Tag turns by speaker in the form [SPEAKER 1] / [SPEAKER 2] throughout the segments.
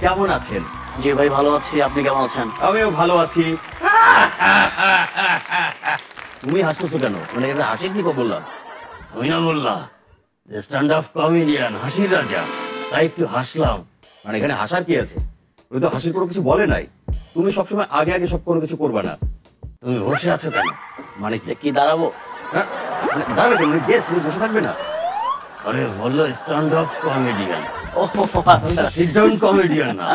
[SPEAKER 1] কেমন আছেন?
[SPEAKER 2] জি ভাই ভালো আছি, আপনি কেমন আছেন?
[SPEAKER 1] আমিও ভালো আছি। তুমি হাসতেছো কেন? মানে এটা হাসির কি বললাম?
[SPEAKER 3] আমি না বললাম যে স্ট্যান্ড আপ কমেডিয়ান হাসির রাজা, তাই একটু হাসলাম।
[SPEAKER 1] মানে এখানে হাসার কি আছে? ওই তো হাসির কোনো কিছু বলে নাই। তুমি সবসময় আগে আগে সব কোনো কিছু করবে না।
[SPEAKER 3] তুমি বসে আছো কেন?
[SPEAKER 1] মানে
[SPEAKER 2] কি দাঁড়াবো?
[SPEAKER 1] হ্যাঁ? মানে দাঁড়াবে কেন? গেস্ট বসে থাকবে না?
[SPEAKER 3] আরে বললো স্ট্যান্ড আপ কমেডিয়ান,
[SPEAKER 2] ও আচ্ছা,
[SPEAKER 3] সিট ডাউন কমেডিয়ান না,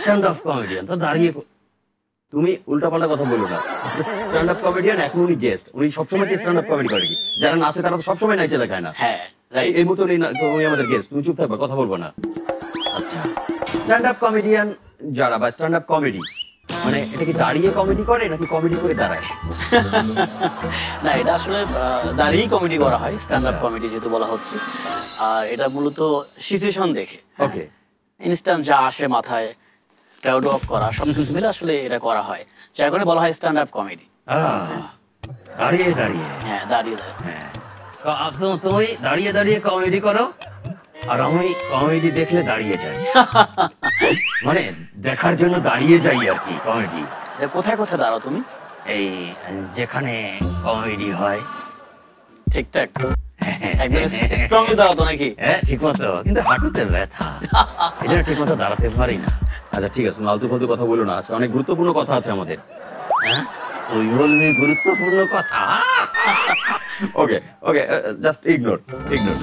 [SPEAKER 3] স্ট্যান্ড আপ কমেডিয়ান। তো দাঁড়িয়ে
[SPEAKER 1] তুমি উল্টাপাল্টা কথা বলো না। স্ট্যান্ড আপ কমেডিয়ান, এখন উনি গেস্ট। উনি সবসময় কি স্ট্যান্ড আপ কমেডি করে কি? যারা নাচে তারা তো সবসময় নাচে দেখায় না।
[SPEAKER 2] হ্যাঁ রাইট।
[SPEAKER 1] এই মতো উনি আমাদের গেস্ট। তুমি চুপ থাকবে, কথা বলবো না।
[SPEAKER 2] আচ্ছা
[SPEAKER 1] স্ট্যান্ড আপ কমেডিয়ান যারা বা স্ট্যান্ড আপ কমেডি, মানে এটা কি দাঁড়িয়ে কমেডি করে নাকি কমেডি করে দাঁড়ায়?
[SPEAKER 2] না, এটা আসলে দাঁড়িয়েই কমেডি করা হয়, স্ট্যান্ড আপ
[SPEAKER 1] আচ্ছা।
[SPEAKER 2] কমেডি যেহেতু বলা হচ্ছে। আর এটা মূলত সিচুয়েশন দেখে,
[SPEAKER 1] ওকে।
[SPEAKER 2] ইনস্ট্যান্ট যা আসে মাথায়, ক্রাউড ওয়ার্ক করা, সবকিছু মিলে আসলে এটা করা হয়, যার কারণে বলা হয় স্ট্যান্ড আপ কমেডি।
[SPEAKER 3] দাঁড়িয়ে দাঁড়িয়ে।
[SPEAKER 2] হ্যাঁ দাঁড়িয়ে দাঁড়িয়ে।
[SPEAKER 3] হ্যাঁ, তো তুমি দাঁড়িয়ে দাঁড়িয়ে কমেডি করো, আর আমি কমেডি দেখলে দাঁড়িয়ে যাই। মানে দেখার জন্য দাঁড়িয়ে যাই আর কি কমেডি।
[SPEAKER 2] কোথায় কোথায় দাঁড়াও তুমি?
[SPEAKER 3] এই যেখানে কমেডি হয়।
[SPEAKER 2] ঠিকঠাক একদম স্ট্রংলি দাঁড়াও তো নাকি?
[SPEAKER 3] হ্যাঁ ঠিক মতো, কিন্তু হাঁটুতে ব্যথা, এই জন্য ঠিক মতো দাঁড়াতে পারি না।
[SPEAKER 1] আচ্ছা ঠিক আছে, ফালতু ফালতু কথা বলো না, আজকে অনেক গুরুত্বপূর্ণ কথা আছে আমাদের।
[SPEAKER 3] হ্যাঁ তুই বলবি গুরুত্বপূর্ণ কথা?
[SPEAKER 1] ওকে ওকে, জাস্ট ইগনোর ইগনোর।